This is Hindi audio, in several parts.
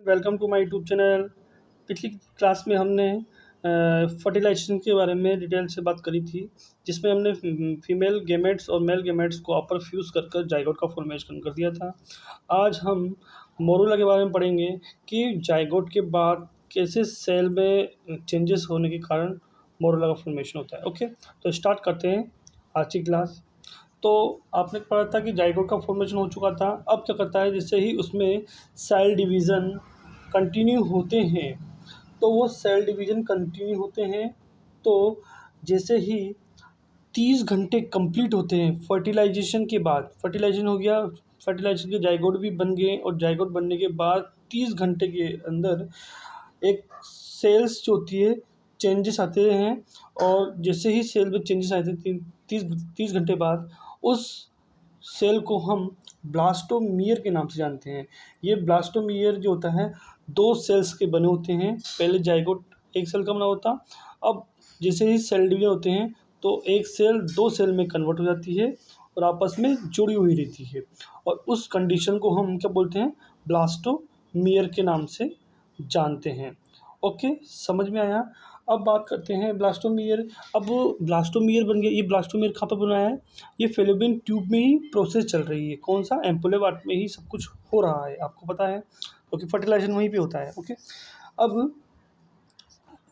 Welcome to my YouTube channel. पिछली क्लास में हमने फर्टिलाइजेशन के बारे में डिटेल से बात करी थी, जिसमें हमने फीमेल गेमेट्स और मेल गेमेट्स को आपस फ्यूज़ कर कर जाइगोट का फॉर्मेशन कर दिया था। आज हम मोरूला के बारे में पढ़ेंगे कि जाइगोट के बाद कैसे सेल में चेंजेस होने के कारण मोरूला का फॉर्मेशन होता है। ओके, तो स्टार्ट करते हैं आज की क्लास। तो आपने पढ़ा था कि जाइगोट का फॉर्मेशन हो चुका था। अब क्या करता है, जैसे ही उसमें सेल डिवीज़न कंटिन्यू होते हैं, तो वो सेल डिवीज़न कंटिन्यू होते हैं, तो जैसे ही 30 घंटे कंप्लीट होते हैं फर्टिलाइजेशन के बाद, फर्टिलाइजेशन हो गया, फर्टिलाइजेशन के जाइगोट भी बन गए और जाइगोट बनने के बाद 30 घंटे के अंदर एक सेल्स जो होती है चेंजेस आते हैं। और जैसे ही सेल में चेंजेस आते हैं 30 घंटे बाद, उस सेल को हम ब्लास्टोमियर के नाम से जानते हैं। ये ब्लास्टोमियर जो होता है 2 सेल्स के बने होते हैं। पहले जाइगोट एक सेल का बना होता, अब जैसे ही सेल डिवीजन होते हैं तो एक सेल 2 सेल में कन्वर्ट हो जाती है और आपस में जुड़ी हुई रहती है, और उस कंडीशन को हम क्या बोलते हैं, ब्लास्टोमियर के नाम से जानते हैं। ओके, समझ में आया। अब बात करते हैं ब्लास्टोमियर। अब ब्लास्टोमियर बन गया। ये ब्लास्टोमियर कहाँ पर बनाया है, ये फेलोपियन ट्यूब में ही प्रोसेस चल रही है। कौन सा, एम्पुले वाट में ही सब कुछ हो रहा है, आपको पता है, क्योंकि फर्टिलाइजेशन वहीं पे होता है। ओके, अब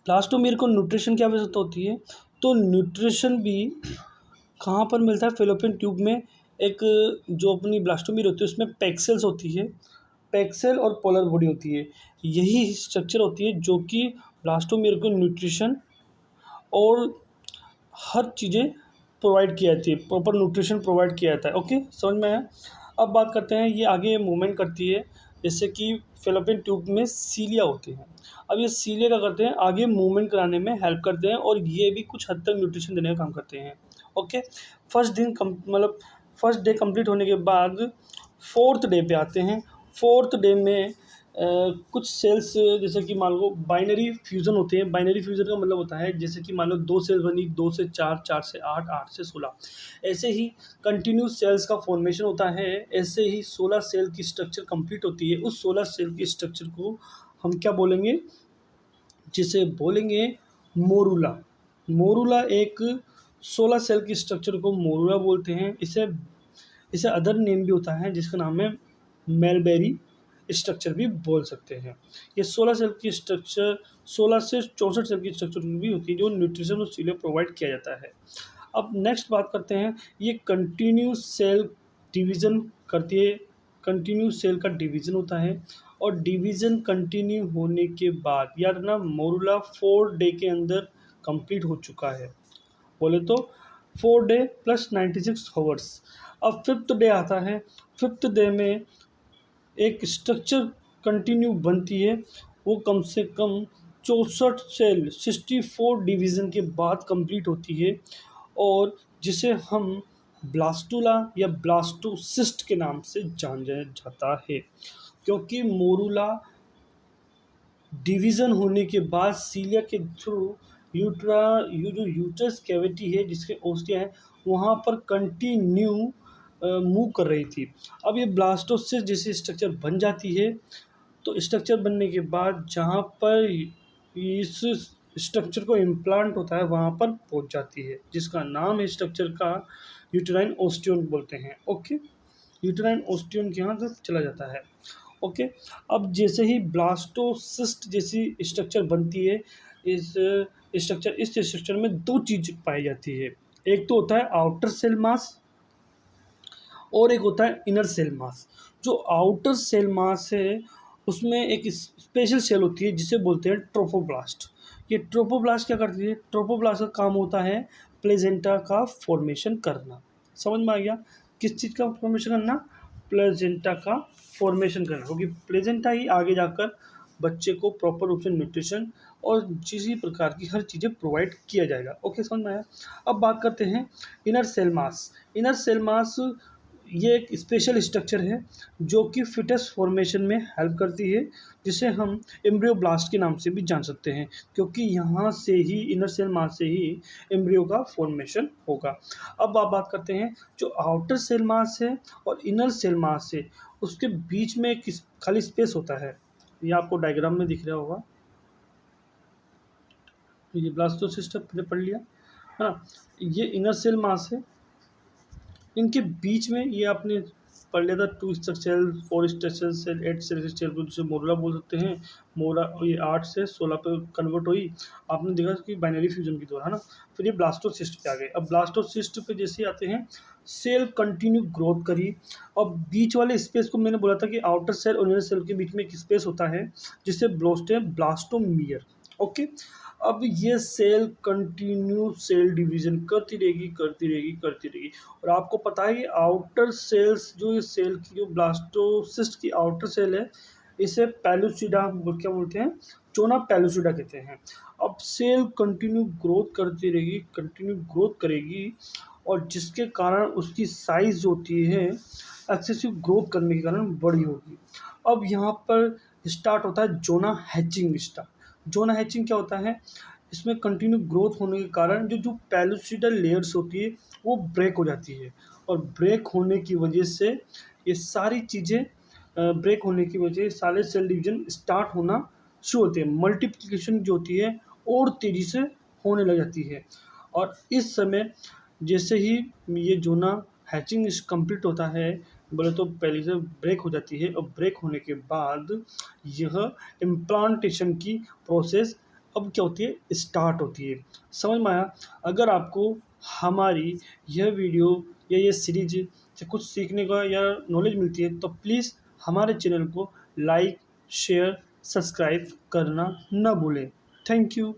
ब्लास्टोमियर को न्यूट्रिशन की आवश्यकता होती है, तो न्यूट्रिशन भी कहाँ पर मिलता है, फेलोपियन ट्यूब में। एक जो अपनी ब्लास्टोमियर होती है उसमें पैक्सेल्स होती है, पैक्सेल और पोलर बॉडी होती है। यही स्ट्रक्चर होती है जो कि ब्लास्टोमियर को न्यूट्रिशन और हर चीज़ें प्रोवाइड की जाती है, प्रॉपर न्यूट्रिशन प्रोवाइड किया जाता है। ओके, समझ में आया। अब बात करते हैं, ये आगे मूवमेंट करती है, जैसे कि फेलोपियन ट्यूब में सीलिया होते हैं। अब ये सीलिया क्या करते हैं, आगे मूवमेंट कराने में हेल्प करते हैं, और ये भी कुछ हद तक न्यूट्रिशन देने का काम करते हैं। ओके, फर्स्ट डे कंप्लीट होने के बाद 4th डे पे आते हैं। 4th डे में कुछ सेल्स, जैसे कि मान लो बाइनरी फ्यूज़न होते हैं। बाइनरी फ्यूज़न का मतलब होता है, जैसे कि मान लो 2 सेल बनी, 2 से 4, 4 से 8, 8 से 16, ऐसे ही कंटिन्यू सेल्स का फॉर्मेशन होता है। ऐसे ही 16 सेल की स्ट्रक्चर कंप्लीट होती है। उस 16 सेल की स्ट्रक्चर को हम क्या बोलेंगे, जिसे बोलेंगे मोरूला। मोरूला एक 16 सेल की स्ट्रक्चर को मोरूला बोलते हैं। इसे इसे अदर नेम भी होता है, जिसका नाम है मेलबेरी स्ट्रक्चर भी बोल सकते हैं। ये 16 सेल की स्ट्रक्चर, 16 से 64 सेल की स्ट्रक्चर भी होती है, जो न्यूट्रिशन और सीलिया प्रोवाइड किया जाता है। अब नेक्स्ट बात करते हैं, ये कंटिन्यू सेल डिवीज़न करती है। कंटिन्यू सेल का डिवीज़न होता है, और डिवीज़न कंटिन्यू होने के बाद, याद रखना, मोरूला 4 डे के अंदर कंप्लीट हो चुका है। बोले तो 4 डे प्लस 96 आवर्स। अब 5th डे आता है। 5th डे में एक स्ट्रक्चर कंटिन्यू बनती है, वो कम से कम 64 सेल 64 डिवीज़न के बाद कंप्लीट होती है, और जिसे हम ब्लास्टुला या ब्लास्टोसिस्ट के नाम से जाना जाता है। क्योंकि मोरूला डिवीज़न होने के बाद सीलिया के थ्रू जो यूट्रस कैविटी है, जिसके ओस्टिया है, वहाँ पर कंटिन्यू मूव कर रही थी। अब ये ब्लास्टोसिस्ट जैसी स्ट्रक्चर बन जाती है, तो स्ट्रक्चर बनने के बाद जहाँ पर इस स्ट्रक्चर को इम्प्लांट होता है वहाँ पर पहुँच जाती है, जिसका नाम है स्ट्रक्चर का यूटेराइन ओस्टियन बोलते हैं। ओके, यूटेराइन ओस्टियन के यहाँ तक चला जाता है। ओके, अब जैसे ही ब्लास्टोसिस्ट जैसी स्ट्रक्चर बनती है, इस स्ट्रक्चर में 2 चीज़ पाई जाती है। एक तो होता है आउटर सेल मास, और एक होता है इनर सेल मास। जो आउटर सेल मास है, उसमें एक स्पेशल सेल होती है जिसे बोलते हैं ट्रोफोब्लास्ट। ये ट्रोफोब्लास्ट क्या करती है, ट्रोफोब्लास्ट का काम होता है प्लेजेंटा का फॉर्मेशन करना। समझ में आ गया, किस चीज़ का फॉर्मेशन करना, प्लेजेंटा का फॉर्मेशन करना, क्योंकि प्लेजेंटा ही आगे जाकर बच्चे को प्रॉपर रूप से न्यूट्रिशन और किसी प्रकार की हर चीज़ें प्रोवाइड किया जाएगा। ओके, समझ में आया। अब बात करते हैं inner cell mass. Inner cell mass ये एक स्पेशल स्ट्रक्चर है जो कि फिटस फॉर्मेशन में हेल्प करती है, जिसे हम एम्ब्रियोब्लास्ट के नाम से भी जान सकते हैं, क्योंकि यहाँ से ही, इनर सेल मास से ही एम्ब्रियो का फॉर्मेशन होगा। अब आप बात करते हैं, जो आउटर सेल मास है और इनर सेल मास है, उसके बीच में एक खाली स्पेस होता है, ये आपको डायग्राम में दिख रहा होगा। तो ये ब्लास्टोसिस्ट है, पढ़ लिया है ना। ये इनर सेल मास है, इनके बीच में ये आपने पढ़ लिया था 2 स्ट्रक्चरल 4 स्ट्रक्चरल सेल 8 सेल को जिसे मोरुला बोल सकते हैं। मोरुला ये 8 से 16 पे कन्वर्ट हुई, आपने देखा कि बाइनरी फ्यूजन के द्वारा, है ना। फिर ये ब्लास्टोसिस्ट पे आ गए। अब ब्लास्टोसिस्ट पे जैसे आते हैं, सेल कंटिन्यू ग्रोथ करी। अब बीच वाले स्पेस को मैंने बोला था कि आउटर सेल और इनर सेल के बीच में एक स्पेस होता है जिसे बोलते हैं ब्लास्टोमियर। ओके, अब ये सेल कंटिन्यू सेल डिवीजन करती रहेगी करती रहेगी करती रहेगी। और आपको पता है कि आउटर सेल्स जो ये सेल की जो ब्लास्टोसिस्ट की आउटर सेल है, इसे पेलुसिडा क्या बोलते हैं, चोना पेलुसिडा कहते हैं। अब सेल कंटिन्यू ग्रोथ करती रहेगी, कंटिन्यू ग्रोथ करेगी, और जिसके कारण उसकी साइज जो होती है एक्सेसिव ग्रोथ करने के कारण बड़ी होगी। अब यहाँ पर स्टार्ट होता है जोना हैचिंग स्टार्ट। जोना हैचिंग क्या होता है, इसमें कंटिन्यू ग्रोथ होने के कारण जो जो पेलुसिडल लेयर्स होती है वो ब्रेक हो जाती है, और ब्रेक होने की वजह से ये सारी चीज़ें ब्रेक होने की वजह से सारे सेल डिवीजन स्टार्ट होना शुरू होते हैं। मल्टीप्लिकेशन जो होती है और तेज़ी से होने लग जाती है। और इस समय जैसे ही ये जोना हैचिंग कंप्लीट होता है, बोले तो पहले से ब्रेक हो जाती है, और ब्रेक होने के बाद यह इम्प्लांटेशन की प्रोसेस अब क्या होती है, स्टार्ट होती है। समझ में आया? अगर आपको हमारी यह वीडियो या ये सीरीज से कुछ सीखने का या नॉलेज मिलती है तो प्लीज़ हमारे चैनल को लाइक शेयर सब्सक्राइब करना न भूलें। Thank you.